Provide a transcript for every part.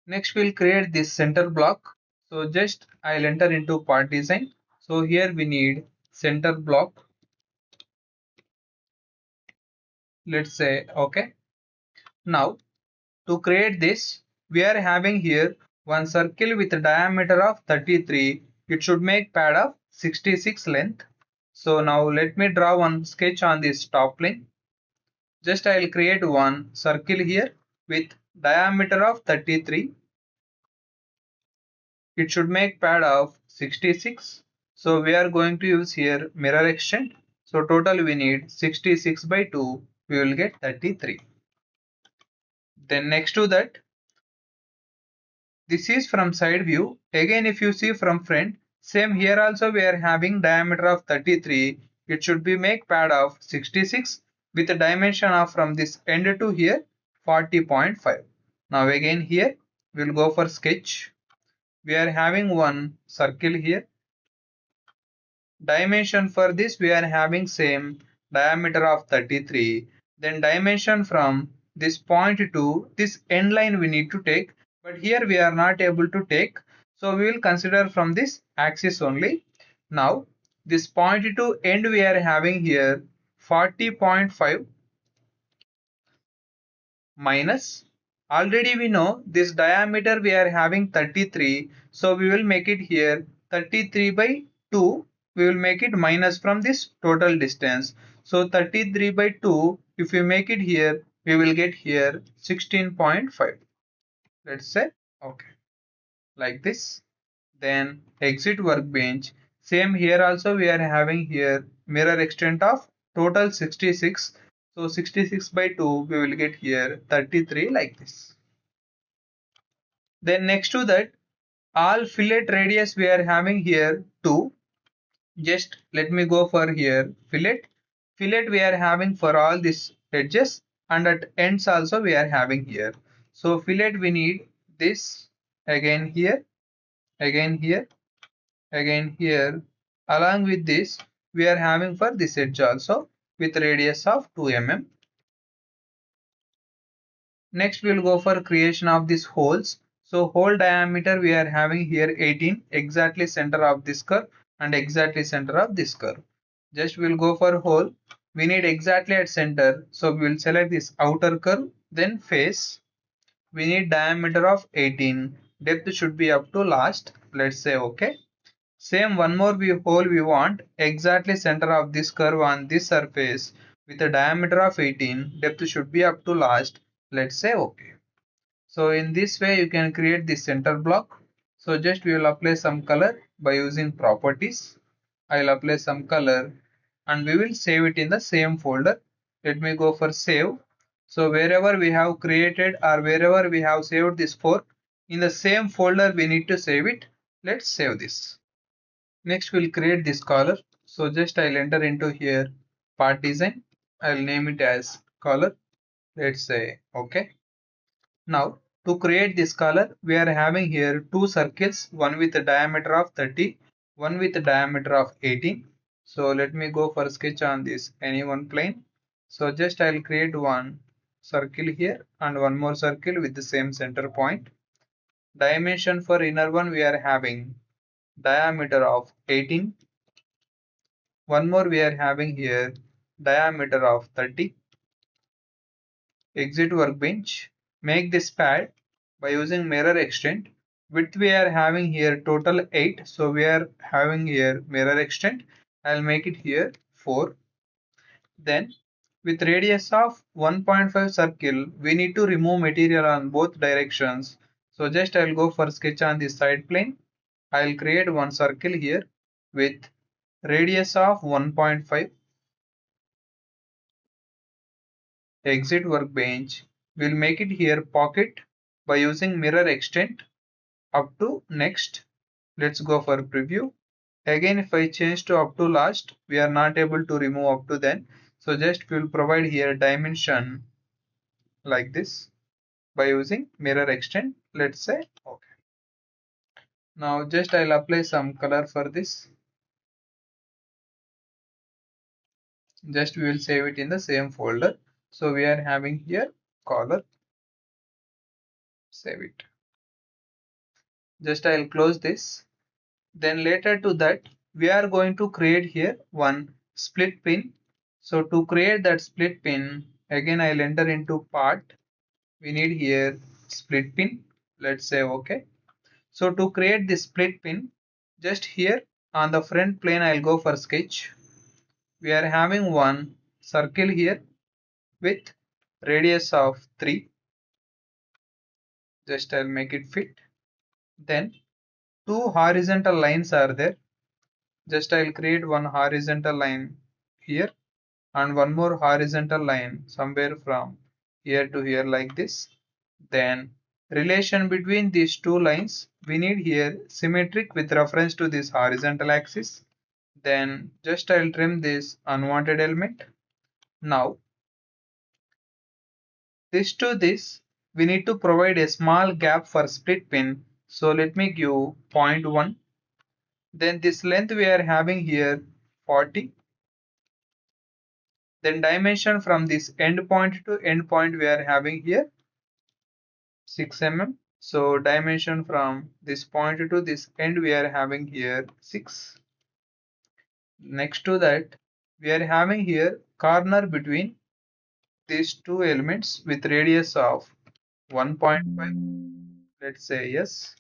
Next we'll create this center block. So just I'll enter into part design. So here we need center block. Let's say okay. Now to create this, we are having here one circle with a diameter of 33. It should make pad of 66 length. So now let me draw one sketch on this top plane. Just I will create one circle here with diameter of 33. It should make pad of 66. So we are going to use here mirror extent. So total we need 66 by 2. We will get 33. Then next to that, this is from side view. Again, if you see from front, same here also we are having diameter of 33. It should be make pad of 66 with a dimension of from this end to here 40.5. Now again here we will go for sketch. We are having one circle here. Dimension for this we are having same diameter of 33. Then dimension from this point to this end line we need to take, but here we are not able to take, so we will consider from this axis only. Now this point to end we are having here 40.5 minus, already we know this diameter we are having 33, so we will make it here 33 by 2. We will make it minus from this total distance. So 33 by 2, if we make it here, we will get here 16.5. Let's say okay, like this. Then exit workbench. Same here also we are having here mirror extent of total 66. So 66 by 2 we will get here 33 like this. Then next to that, all fillet radius we are having here 2. Just let me go for here fillet. Fillet we are having for all these edges, and at ends also we are having here. So fillet we need this, again here, again here, again here. Along with this we are having for this edge also with radius of 2 mm. Next we will go for creation of these holes. So hole diameter we are having here 18, exactly center of this curve and exactly center of this curve. Just we will go for hole. We need exactly at center. So we will select this outer curve, then face. We need diameter of 18. Depth should be up to last. Let's say okay. Same one more hole we want exactly center of this curve on this surface with a diameter of 18. Depth should be up to last. Let's say okay. So in this way you can create the center block. So just we will apply some color by using properties. I will apply some color and we will save it in the same folder. Let me go for save. So wherever we have created or wherever we have saved this fork, in the same folder we need to save it. Let's save this. Next we'll create this collar. So just I'll enter into here part design. I'll name it as collar. Let's say okay. Now to create this color we are having here two circles, one with a diameter of 30, one with a diameter of 18. So let me go for sketch on this any one plane. So just I'll create one circle here and one more circle with the same center point. Dimension for inner one we are having diameter of 18. One more we are having here diameter of 30. Exit workbench. Make this pad by using mirror extent. Width we are having here total 8. So we are having here mirror extent. I'll make it here 4. Then with radius of 1.5 circle, we need to remove material on both directions. So just I'll go for sketch on the side plane. I'll create one circle here with radius of 1.5. Exit workbench. We'll make it here pocket by using mirror extent up to next. Let's go for preview. Again if I change to up to last, we are not able to remove up to then. So just we'll provide here dimension like this by using mirror extent. Let's say okay. Now just I'll apply some color for this. Just we will save it in the same folder. So we are having here color. Save it. Just I'll close this. Then later to that, we are going to create here one split pin. So to create that split pin, again I'll enter into part. We need here split pin. Let's say okay. So to create this split pin, just here on the front plane I'll go for sketch. We are having one circle here with radius of 3. Just I'll make it fit. Then two horizontal lines are there. Just I'll create one horizontal line here and one more horizontal line somewhere from here to here like this. Then relation between these two lines we need here symmetric with reference to this horizontal axis. Then just I'll trim this unwanted element. Now this to this we need to provide a small gap for split pin. So let me give 0.1. Then this length we are having here 40. Then dimension from this end point to end point we are having here 6 mm. So dimension from this point to this end we are having here 6. Next to that we are having here corner between these two elements with radius of 1.5. Let's say yes.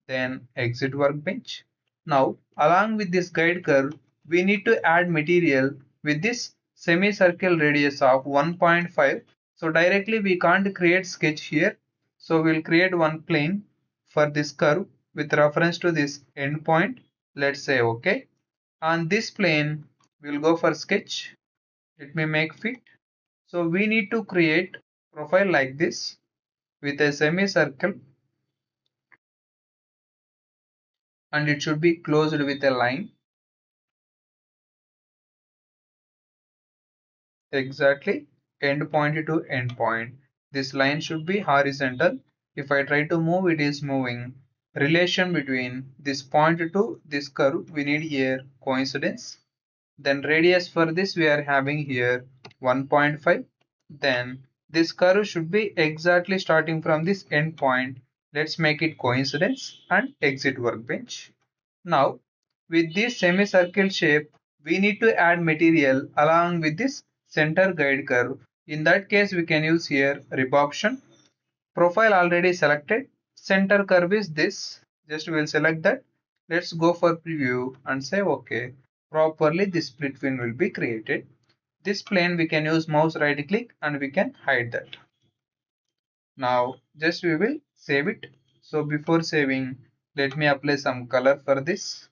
Then exit workbench. Now along with this guide curve we need to add material with this semicircle radius of 1.5. So directly we can't create sketch here. So we'll create one plane for this curve with reference to this endpoint. Let's say okay. On this plane we'll go for sketch. Let me make fit. So we need to create profile like this with a semicircle and it should be closed with a line. Exactly, end point to end point. This line should be horizontal. If I try to move, it is moving. Relation between this point to this curve, we need here coincidence. Then radius for this we are having here 1.5. Then this curve should be exactly starting from this end point. Let's make it coincidence and exit workbench. Now with this semicircle shape we need to add material along with this center guide curve. In that case we can use here rib option. Profile already selected. Center curve is this. Just we'll select that. Let's go for preview and say okay. Properly this split pin will be created. This plane we can use mouse right click and we can hide that. Now just we will save it. So before saving, let me apply some color for this.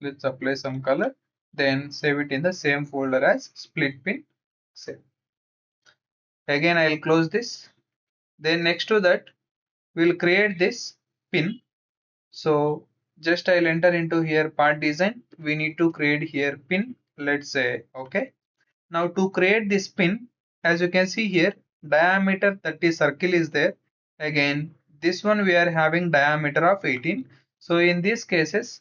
Let's apply some color. Then save it in the same folder as split pin. Save. Again I'll close this. Then next to that we'll create this pin. So just I'll enter into here part design. We need to create here pin. Let's say okay. Now to create this pin, as you can see here, diameter 30 circle is there. Again, this one we are having diameter of 18. So in these cases,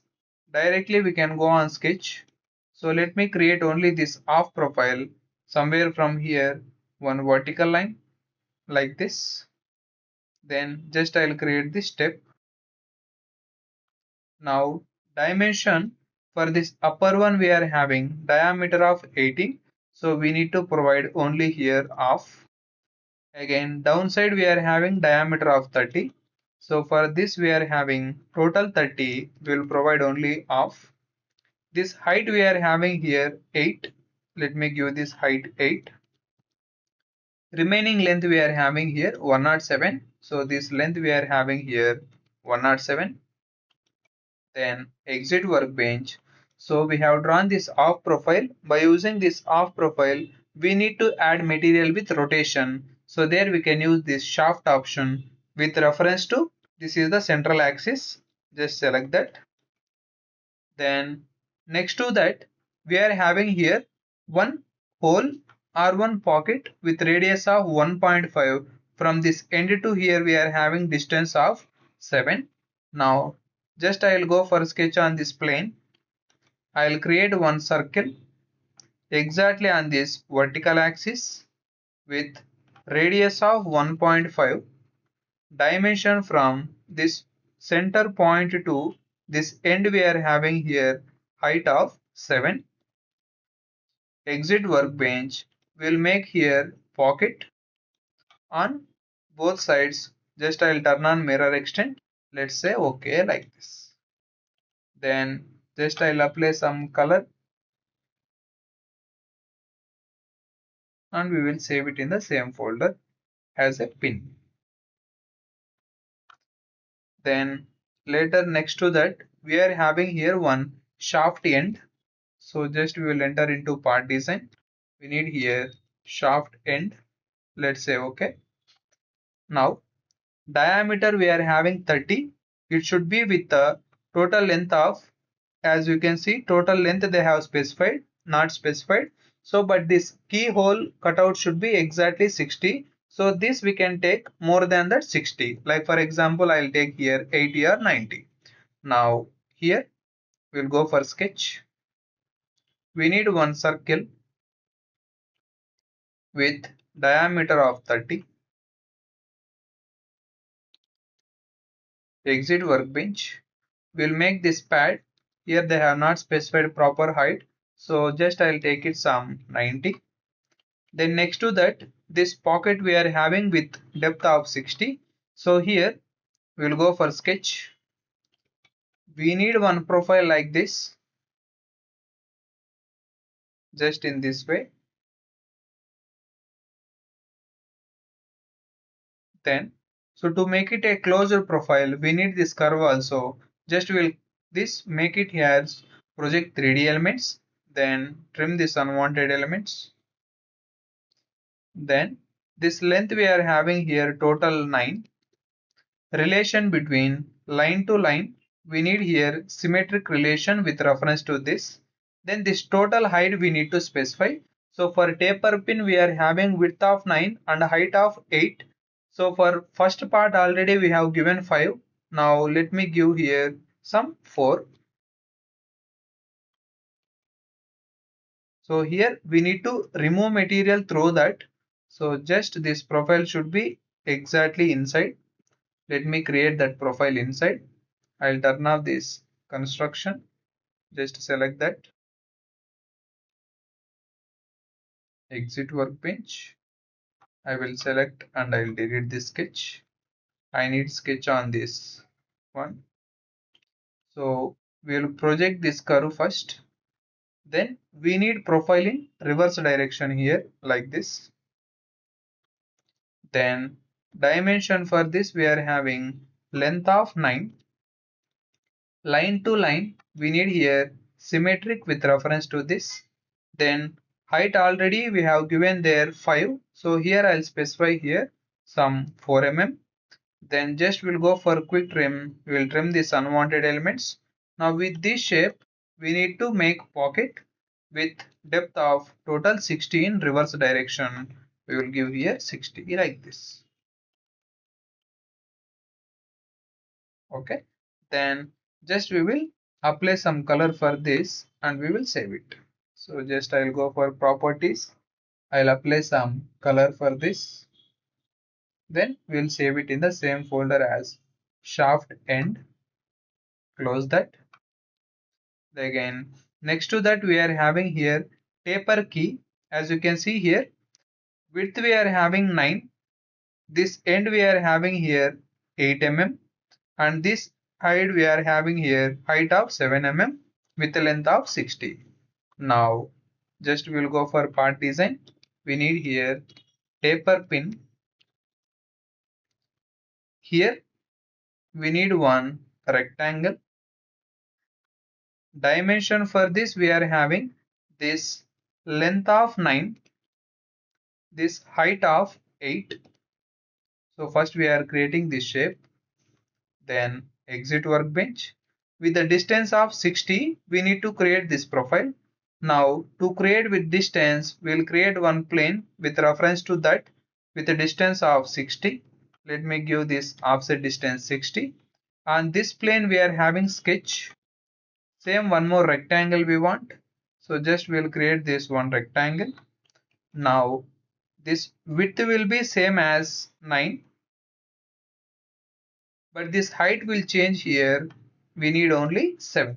directly we can go on sketch. So let me create only this off profile somewhere from here, one vertical line like this. Then just I'll create this step. Now dimension for this upper one we are having diameter of 18. So we need to provide only here off. Again downside we are having diameter of 30. So for this we are having total 30. We will provide only off. This height we are having here 8. Let me give this height 8. Remaining length we are having here 107. So this length we are having here 107. Then exit workbench. So we have drawn this off profile. By using this off profile, we need to add material with rotation. So there we can use this shaft option with reference to this is the central axis. Just select that. Then next to that, we are having here one hole or one pocket with radius of 1.5. From this end to here we are having distance of 7. Now just I will go for sketch on this plane. I will create one circle exactly on this vertical axis with radius of 1.5, dimension from this center point to this end we are having here height of 7. Exit workbench will make here pocket on both sides. Just I'll turn on mirror extent. Let's say okay like this. Then just I'll apply some color and we will save it in the same folder as a pin. Then later next to that we are having here one shaft end. So just we will enter into part design. We need here shaft end. Let's say okay. Now diameter we are having 30. It should be with the total length of, as you can see, total length they have specified, not specified. So but this keyhole cutout should be exactly 60. So this we can take more than that 60. Like for example, I'll take here 80 or 90. Now here we'll go for sketch. We need one circle with diameter of 30. Exit workbench. We'll make this pad. Here they have not specified proper height. So just I'll take it some 90. Then next to that, this pocket we are having with depth of 60. So here we'll go for sketch. We need one profile like this. Just in this way. Then, so to make it a closer profile, we need this curve also. Just we'll this make it here project 3D elements. Then trim this unwanted elements. Then this length we are having here total 9. Relation between line to line, we need here symmetric relation with reference to this. Then this total height we need to specify. So for taper pin we are having width of 9 and height of 8. So for first part already we have given 5. Now let me give here some 4. So here we need to remove material through that. So just this profile should be exactly inside. Let me create that profile inside. I'll turn off this construction. Just select that. Exit workbench. I will select and I'll delete this sketch. I need sketch on this one. So we'll project this curve first. Then we need profile in reverse direction here like this. Then dimension for this we are having length of 9. Line to line we need here symmetric with reference to this. Then height already we have given there 5. So here I'll specify here some 4 mm. Then just we'll go for quick trim. We will trim these unwanted elements. Now with this shape we need to make pocket with depth of total 60 in reverse direction. We will give here 60 like this. Okay. Then just we will apply some color for this and we will save it. So just I'll go for properties. I'll apply some color for this. Then we'll save it in the same folder as shaft end. Close that. Again, next to that we are having here taper key. As you can see here, width we are having 9. This end we are having here 8 mm. And this height we are having here height of 7 mm with a length of 60. Now just we will go for part design. We need here taper pin. Here we need one rectangle. Dimension for this we are having this length of 9, this height of 8. So first we are creating this shape. Then exit workbench. With the distance of 60 we need to create this profile. Now to create with distance we will create one plane with reference to that with a distance of 60. Let me give this offset distance 60. On this plane we are having sketch. Same one more rectangle we want. So just we'll create this one rectangle. Now This width will be same as 9, but this height will change here. We need only 7.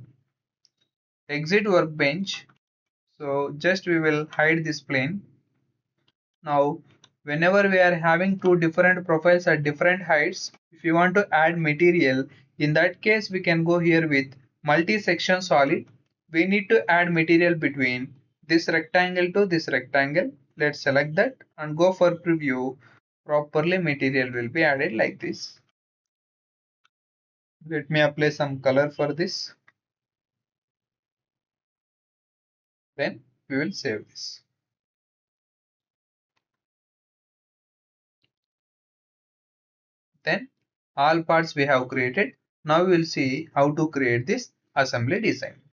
Exit workbench. So just we will hide this plane. Now, whenever we are having two different profiles at different heights, if you want to add material, in that case we can go here with multi-section solid. We need to add material between this rectangle to this rectangle. Let's select that and go for preview. Properly material will be added like this. Let me apply some color for this. Then we will save this. Then all parts we have created. Now we will see how to create this assembly design.